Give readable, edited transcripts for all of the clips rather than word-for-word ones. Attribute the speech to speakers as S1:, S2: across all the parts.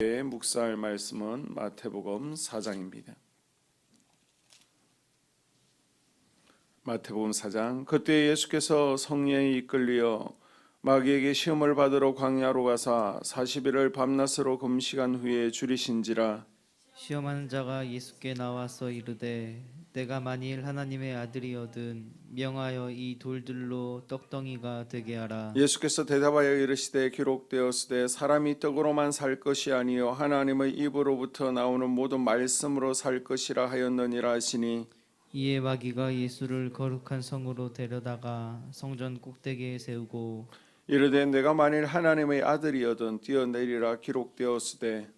S1: 묵상할 말씀은 마태복음 4장입니다. 마태복음 4장. 그때 예수께서 성령에 이끌려 마귀에게 시험을 받으러 광야로 가사 40일을 밤낮으로 금식한 후에 줄이신지라.
S2: 시험하는 자가 예수께 나와서 이르되 내가 만일 하나님의 아들이거든 명하여 이 돌들로 떡덩이가 되게 하라.
S1: 예수께서 대답하여 이르시되 기록되었으되 사람이 떡으로만 살 것이 아니요 하나님의 입으로부터 나오는 모든 말씀으로 살 것이라 하였느니라 하시니.
S2: 이에 마귀가 예수를 거룩한 성으로 데려다가 성전 꼭대기에 세우고
S1: 이르되 내가 만일 하나님의 아들이거든 뛰어내리라 기록되었으되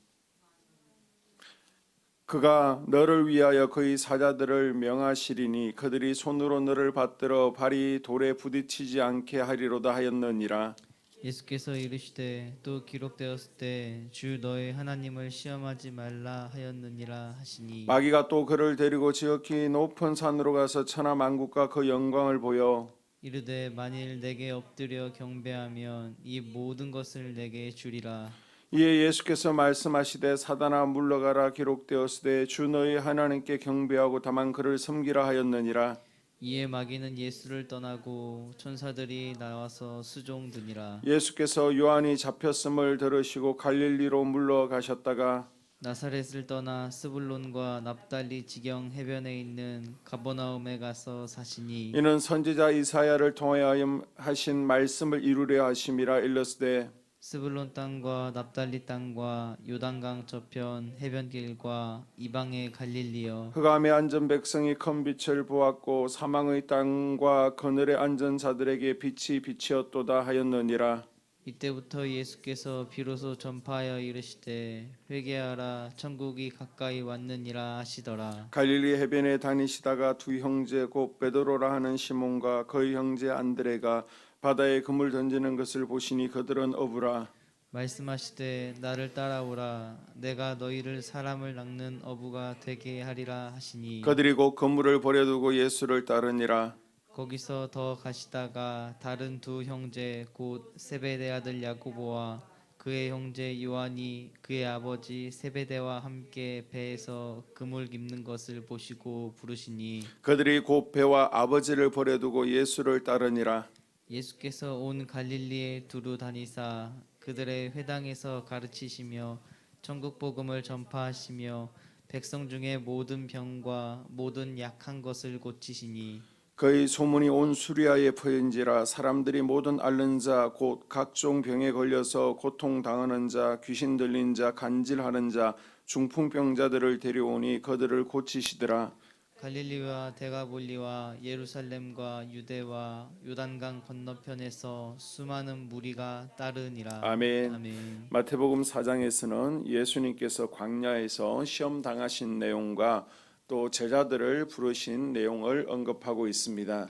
S1: 그가 너를 위하여 그의 사자들을 명하시리니 그들이 손으로 너를 받들어 발이 돌에 부딪히지 않게 하리로다 하였느니라.
S2: 예수께서 이르시되 또 기록되었을 때 주 너의 하나님을 시험하지 말라 하였느니라 하시니.
S1: 마귀가 또 그를 데리고 지극히 높은 산으로 가서 천하 만국과 그 영광을 보여
S2: 이르되 만일 내게 엎드려 경배하면 이 모든 것을 내게 주리라.
S1: 이에 예수께서 말씀하시되 사단아 물러가라 기록되었으되 주 너희 하나님께 경배하고 다만 그를 섬기라 하였느니라.
S2: 이에 마귀는 예수를 떠나고 천사들이 나와서 수종드니라.
S1: 예수께서 요한이 잡혔음을 들으시고 갈릴리로 물러가셨다가
S2: 나사렛을 떠나 스불론과 납달리 지경 해변에 있는 가버나움에 가서 사시니.
S1: 이는 선지자 이사야를 통하여 하신 말씀을 이루려 하심이라. 일렀으되
S2: 스불론 땅과 납달리 땅과 요단강 저편 해변길과 이방의 갈릴리여
S1: 흑암에 앉은 백성이 큰 빛을 보았고 사망의 땅과 그늘에 앉은 자들에게 빛이 비치었도다 하였느니라.
S2: 이때부터 예수께서 비로소 전파하여 이르시되 회개하라 천국이 가까이 왔느니라 하시더라.
S1: 갈릴리 해변에 다니시다가 두 형제 곧 베드로라 하는 시몬과 그의 형제 안드레가 바다에 그물 던지는 것을 보시니 그들은 어부라.
S2: 말씀하시되 나를 따라오라 내가 너희를 사람을 낚는 어부가 되게 하리라 하시니.
S1: 그들이 곧 그물을 버려두고 예수를 따르니라.
S2: 거기서 더 가시다가 다른 두 형제 곧 세베대 아들 야고보와 그의 형제 요한이 그의 아버지 세베대와 함께 배에서 그물 깁는 것을 보시고 부르시니.
S1: 그들이 곧 배와 아버지를 버려두고 예수를 따르니라.
S2: 예수께서 온 갈릴리에 두루 다니사 그들의 회당에서 가르치시며 천국 복음을 전파하시며 백성 중에 모든 병과 모든 약한 것을 고치시니.
S1: 그의 소문이 온 수리아에 퍼인지라. 사람들이 모든 앓는 자 곧 각종 병에 걸려서 고통당하는 자 귀신 들린 자 간질하는 자 중풍병자들을 데려오니 그들을 고치시더라.
S2: 갈릴리와 데가볼리와 예루살렘과 유대와 요단강 건너편에서 수많은 무리가 따르니라.
S1: 아멘.
S2: 아멘.
S1: 마태복음 4장에서는 예수님께서 광야에서 시험 당하신 내용과 또 제자들을 부르신 내용을 언급하고 있습니다.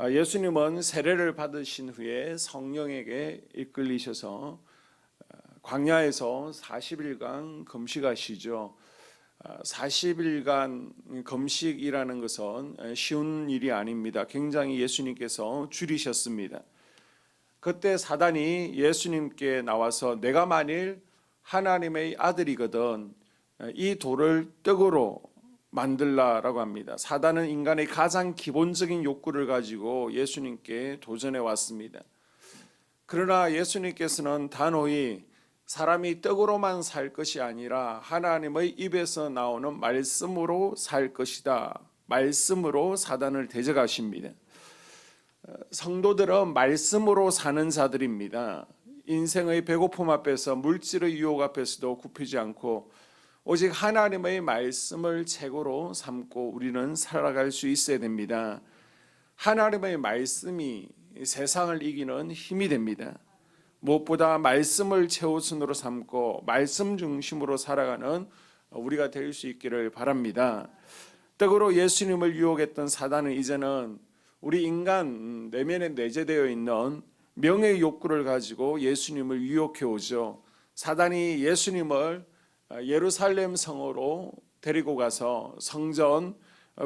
S1: 예수님은 세례를 받으신 후에 성령에게 이끌리셔서 광야에서 40일간 금식하시죠. 40일간 금식이라는 것은 쉬운 일이 아닙니다. 굉장히 예수님께서 줄이셨습니다. 그때 사단이 예수님께 나와서 내가 만일 하나님의 아들이거든 이 돌을 떡으로 만들라라고 합니다. 사단은 인간의 가장 기본적인 욕구를 가지고 예수님께 도전해 왔습니다. 그러나 예수님께서는 단호히 사람이 떡으로만 살 것이 아니라 하나님의 입에서 나오는 말씀으로 살 것이다. 말씀으로 사단을 대적하십니다. 성도들은 말씀으로 사는 자들입니다. 인생의 배고픔 앞에서 물질의 유혹 앞에서도 굽히지 않고 오직 하나님의 말씀을 최고로 삼고 우리는 살아갈 수 있어야 됩니다. 하나님의 말씀이 세상을 이기는 힘이 됩니다. 무엇보다 말씀을 최우선으로 삼고 말씀 중심으로 살아가는 우리가 될 수 있기를 바랍니다. 떡으로 예수님을 유혹했던 사단은 이제는 우리 인간 내면에 내재되어 있는 명예의 욕구를 가지고 예수님을 유혹해 오죠. 사단이 예수님을 예루살렘 성으로 데리고 가서 성전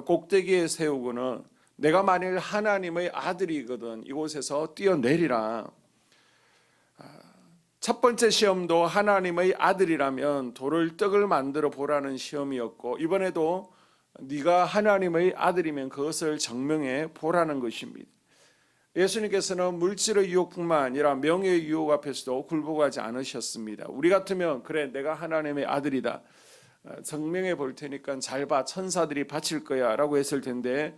S1: 꼭대기에 세우고는 내가 만일 하나님의 아들이거든 이곳에서 뛰어내리라. 첫 번째 시험도 하나님의 아들이라면 돌을 떡을 만들어 보라는 시험이었고, 이번에도 네가 하나님의 아들이면 그것을 증명해 보라는 것입니다. 예수님께서는 물질의 유혹뿐만 아니라 명예의 유혹 앞에서도 굴복하지 않으셨습니다. 우리 같으면 그래 내가 하나님의 아들이다, 증명해 볼 테니까 잘 봐, 천사들이 바칠 거야 라고 했을 텐데,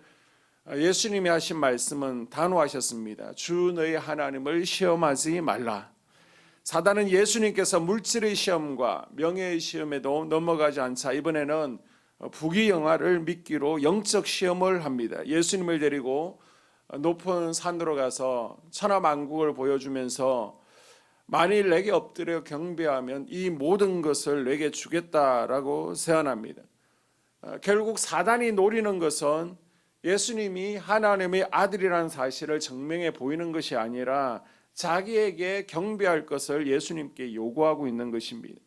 S1: 예수님이 하신 말씀은 단호하셨습니다. 주 너희 하나님을 시험하지 말라. 사단은 예수님께서 물질의 시험과 명예의 시험에도 넘어가지 않자 이번에는 부귀영화를 미끼로 영적 시험을 합니다. 예수님을 데리고 높은 산으로 가서 천하만국을 보여주면서 만일 내게 엎드려 경배하면 이 모든 것을 내게 주겠다라고 제안합니다. 결국 사단이 노리는 것은 예수님이 하나님의 아들이라는 사실을 증명해 보이는 것이 아니라 자기에게 경배할 것을 예수님께 요구하고 있는 것입니다.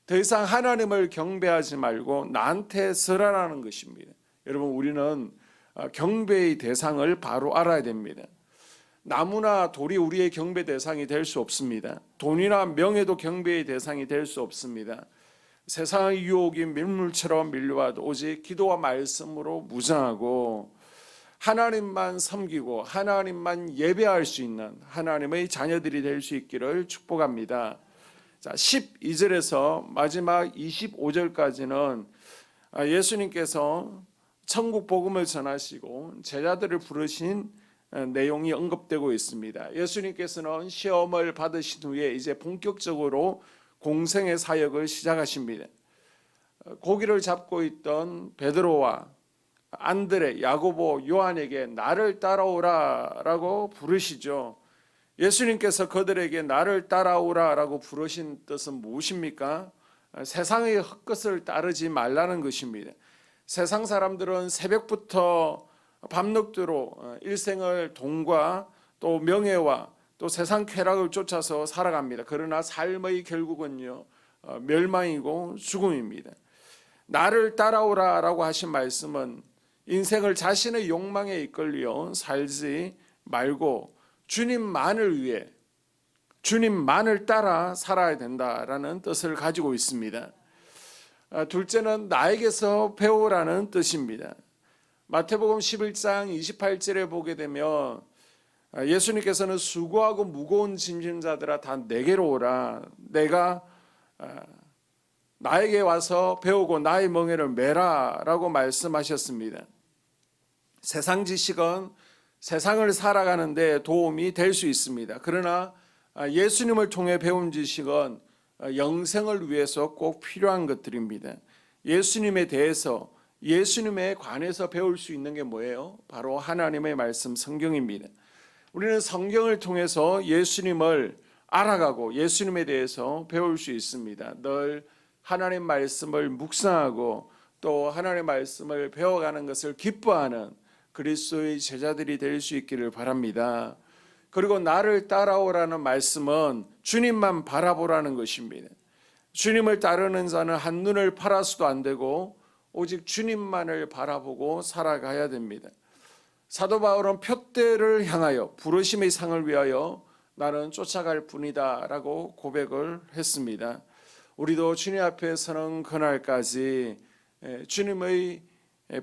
S1: 더 이상 하나님을 경배하지 말고 나한테 설하라는 것입니다. 여러분, 우리는 경배의 대상을 바로 알아야 됩니다. 나무나 돌이 우리의 경배 대상이 될 수 없습니다. 돈이나 명예도 경배의 대상이 될 수 없습니다. 세상의 유혹이 밀물처럼 밀려와도 오직 기도와 말씀으로 무장하고 하나님만 섬기고 하나님만 예배할 수 있는 하나님의 자녀들이 될 수 있기를 축복합니다. 자, 12절에서 마지막 25절까지는 예수님께서 천국 복음을 전하시고 제자들을 부르신 내용이 언급되고 있습니다. 예수님께서는 시험을 받으신 후에 이제 본격적으로 공생의 사역을 시작하십니다. 고기를 잡고 있던 베드로와 안드레, 야고보, 요한에게 나를 따라오라라고 부르시죠. 예수님께서 그들에게 나를 따라오라라고 부르신 뜻은 무엇입니까? 세상의 헛것을 따르지 말라는 것입니다. 세상 사람들은 새벽부터 밤늦도록 일생을 돈과 또 명예와 또 세상 쾌락을 쫓아서 살아갑니다. 그러나 삶의 결국은요, 멸망이고 죽음입니다. 나를 따라오라라고 하신 말씀은 인생을 자신의 욕망에 이끌려 살지 말고 주님만을 위해 주님만을 따라 살아야 된다라는 뜻을 가지고 있습니다. 둘째는 나에게서 배우라는 뜻입니다. 마태복음 11장 28절에 보게 되면 예수님께서는 수고하고 무거운 짐진 자들아 다 내게로 오라. 내가 나에게 와서 배우고 나의 멍에를 메라 라고 말씀하셨습니다. 세상 지식은 세상을 살아가는데 도움이 될 수 있습니다. 그러나 예수님을 통해 배운 지식은 영생을 위해서 꼭 필요한 것들입니다. 예수님에 대해서 예수님에 관해서 배울 수 있는 게 뭐예요? 바로 하나님의 말씀 성경입니다. 우리는 성경을 통해서 예수님을 알아가고 예수님에 대해서 배울 수 있습니다. 늘 하나님 말씀을 묵상하고 또 하나님의 말씀을 배워가는 것을 기뻐하는 그리스도의 제자들이 될 수 있기를 바랍니다. 그리고 나를 따라오라는 말씀은 주님만 바라보라는 것입니다. 주님을 따르는 자는 한눈을 팔아서도 안 되고 오직 주님만을 바라보고 살아가야 됩니다. 사도 바울은 표대를 향하여 부르심의 상을 위하여 나는 쫓아갈 뿐이다 라고 고백을 했습니다. 우리도 주님 앞에 서는 그날까지 주님의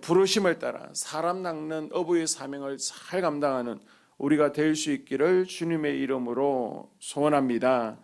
S1: 부르심을 따라 사람 낚는 어부의 사명을 잘 감당하는 우리가 될 수 있기를 주님의 이름으로 소원합니다.